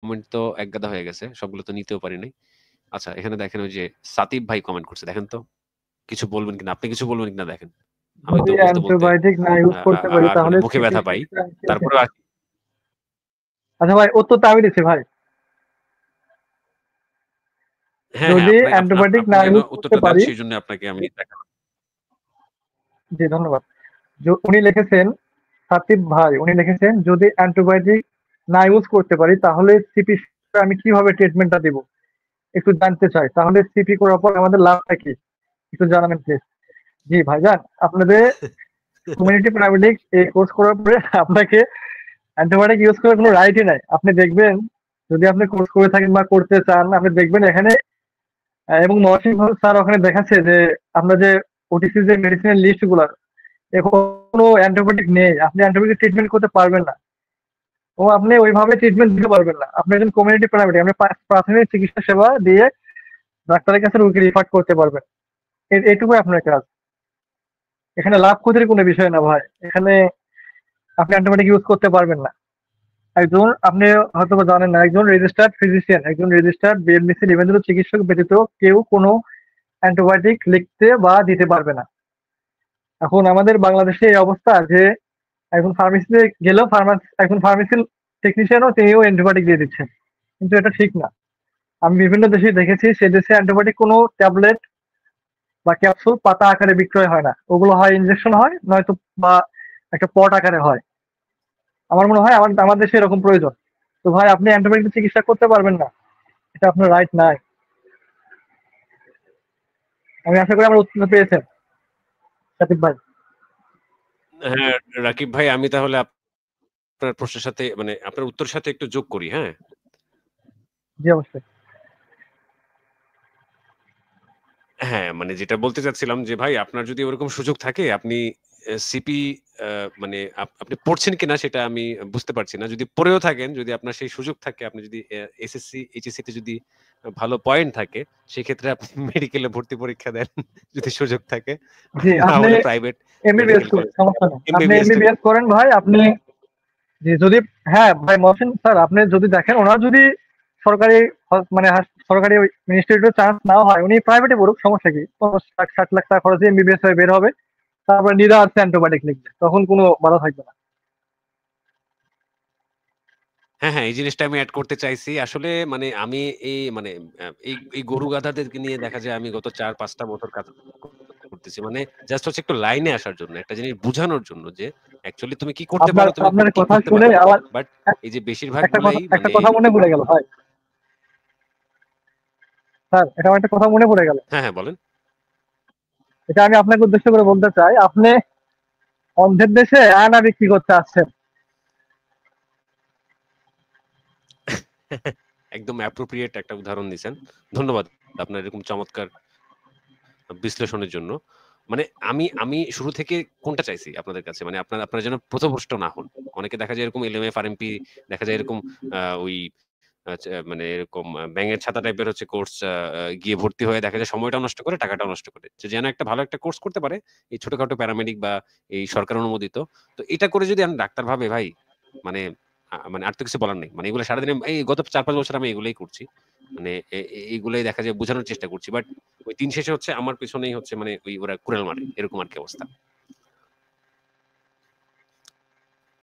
Comment তো একগাদা হয়ে গেছে, সবগুলো তো নিতেও পারি নাই। আচ্ছা, এখানে দেখেন ওই যে সাতিব ভাই কমেন্ট করছে, দেখেন তো কিছু বলবেন কিনা, আপনি কিছু বলবেন কিনা দেখেন। আমি যদি তো বলতে বলতে অ্যান্টিবায়োটিক না ইউজ করতে পারি আর মানে তাহলে মুখে সিপি ব্যথা পাই, তারপরে আচ্ছা ভাই, উত্তর তো আমি দিচ্ছি ভাই। হ্যাঁ হ্যাঁ, যদি আপনি অ্যান্টিবায়োটিক আপনি না যেন ইউজ করতে উত্তরটা দেন পারি, সেই জন্য আপনাকে আমি দেখালাম। জি ধন্যবাদ। উনি লিখেছেন, সাতিব ভাই উনি লিখেছেন, যদি অ্যান্টিবায়োটিক না ইউজ করতে পারি তাহলে সিপি আমি কিভাবে ট্রিটমেন্টটা দিব একটু জানতে চাই। তাহলে সিপি করার পর আমাদের লাভটা কি একটু জানাবেন প্লিজ। জি ভাইজান, আপনাদের কমিউনিটি প্যারামেডিক এই কোর্স করার পরে আপনাকে অ্যান্টিবায়োটিক ইউজ করার কোনো রাইটই নাই। আপনি দেখবেন, যদি আপনি কোর্স করে থাকেন বা করতে চান, আপনি দেখবেন এখানে এবং নরসিংহ স্যার ওখানে দেখাচ্ছে যে আমরা যে ওটিসি যে মেডিসিনের লিস্ট গুলা, এখন কোনো অ্যান্টিবায়োটিক নেই, আপনি অ্যান্টিবায়োটিক ট্রিটমেন্ট করতে পারবেন না ও আপনি ওইভাবে ট্রিটমেন্ট দিতে পারবেন না। আপনি একজন কমিউনিটি প্যারামেডিক, আপনি প্রাথমিক চিকিৎসা সেবা দিয়ে ডাক্তারের কাছে রোগী রিফার করতে পারবেন। এইটুকুই আপনার কাজ। এখানে লাভ ক্ষতির কোনো বিষয় না ভাই। এখানে আপনি অ্যান্টিবায়োটিক ইউজ করতে পারবেন না। একজন, আপনি হয়তো বা জানেন না, একজন রেজিস্টার্ড ফিজিশিয়ান, একজন রেজিস্টার্ড বিএমডিসি নিবন্ধিত চিকিৎসক ব্যতীত কেউ কোনো অ্যান্টিবায়োটিক লিখতে বা দিতে পারবে না। এখন আমাদের বাংলাদেশে এই অবস্থা যে একজন ফার্মেসিতে গেলেও একজন ফার্মেসি টেকনিশিয়ানও তিনিও অ্যান্টিবায়োটিক দিয়ে দিচ্ছেন, কিন্তু এটা ঠিক না। আমি বিভিন্ন দেশে দেখেছি, সে দেশে অ্যান্টিবায়োটিক কোনো ট্যাবলেট বা ক্যাপসুল পাতা আকারে বিক্রয় হয় না, ওগুলো হয় ইনজেকশন হয়, নয়তো বা একটা পট আকারে হয়। আমার মনে হয় আমার দেশে এরকম প্রয়োজন। তো ভাই, আপনি অ্যান্টিবায়োটিক চিকিৎসা করতে পারবেন না, এটা আপনার রাইট নাই। আমি আশা করি আমার উত্তর পেয়েছেন সাকিব ভাই। হ্যাঁ রাকিব ভাই, আমি তাহলে আপনার প্রশ্নের সাথে মানে আপনার উত্তরের সাথে একটু যোগ করি। হ্যাঁ জি অবশ্যই। হ্যাঁ, মানে যেটা বলতে চাচ্ছিলাম যে ভাই, আপনার যদি ওরকম সুযোগ থাকে, আপনি সিপি মানে আপনি পড়ছেন কিনা সেটা আমি বুঝতে পারছি না। যদি পড়েও থাকেন, যদি আপনার সেই সুযোগ থাকে, আপনি যদি এসএসসি, এইচএসসি তে যদি ভালো পয়েন্ট থাকে, সেক্ষেত্রে আপনি মেডিকেলে ভর্তি পরীক্ষা দেন যদি সুযোগ থাকে। জি, না আপনি হলে প্রাইভেট এমবিবিএস মেডিকেল করেন, কলেজ থেকে সমস্যা নেই, আপনি এমবিবিএস টা এমবিবিএস করেন ভাই। আপনি জি, যদি হ্যাঁ ভাই মহসিন স্যার, আপনি যদি দেখেন ওনার যদি সরকারি মানে সরকারি ইনস্টিটিউটে চান্স নাও হয়, উনি প্রাইভেটে পড়ুক, সমস্যা কি? 50 লাখ 60 লাখ টাকা খরচে এমবিবিএস হয়ে বের হবে, তারপরে নিরাপদ অ্যান্টিবায়োটিক লিখবে, তখন কোনো বাধা থাকবে না। হ্যাঁ, হ্যাঁ, এই জিনিসটা আমি এড করতে চাইছি। আসলে মানে আমি এই মানে এই গরু গাধাদেরকে নিয়ে দেখা যায় আমি গত ৪-৫ টা বছর কাজ করতেছি। মানে জাস্ট হচ্ছে একটু লাইনে আসার জন্য, একটা জিনিস বুঝানোর জন্য যে অ্যাকচুয়ালি তুমি কি করতে আপনার পারো, তুমি আপনার কি কথা করতে শুনে পারো না। আমার বাট এই যে বেশিরভাগ একটা কথা গুলাই একটা মানে কথা মনে পড়ে গেল ভাই। স্যার, এটা আমার একটা কথা মনে পড়ে গেল। হ্যাঁ, হ্যাঁ, বলেন। এটা আমি আপনাকে উদ্দেশ্য করে বলতে চাই, আপনি অন্ধের দেশে আয়না বিক্রি করতে আসছেন। একদম অ্যাপ্রোপ্রিয়েট একটা উদাহরণ দিছেন। ধন্যবাদ আপনার এরকম চমৎকার বিশ্লেষণের জন্য। মানে আমি আমি শুরু থেকে কোনটা চাইছি আপনাদের কাছে? মানে আপনারা যেন পথভ্রষ্ট না হন। অনেকে দেখা যায় এরকম এলএমএফ, আরএমপি, দেখা যায় এরকম ওই মানে এরকম ব্যাঙের ছাতা টাইপের হচ্ছে কোর্স গিয়ে ভর্তি হয়ে দেখা যায় সময়টাও নষ্ট করে, টাকাটাও নষ্ট করে। যেন একটা ভালো একটা কোর্স করতে পারে, এই ছোটখাটো প্যারামেডিক বা এই সরকার অনুমোদিত। তো এটা করে যদি ডাক্তার ভাবে ভাই, মানে মানে আর তো কিছু বলার নেই। মানে এগুলো সারাদিনে এই গত ৪-৫ বছর আমি এগুলাই করছি। মানে এইগুলাই দেখা যায় বোঝানোর চেষ্টা করছি। বাট ওই দিন শেষে হচ্ছে আমার পেছনেই হচ্ছে মানে ওরা কুড়াল মারে। এরকম আরকি অবস্থা।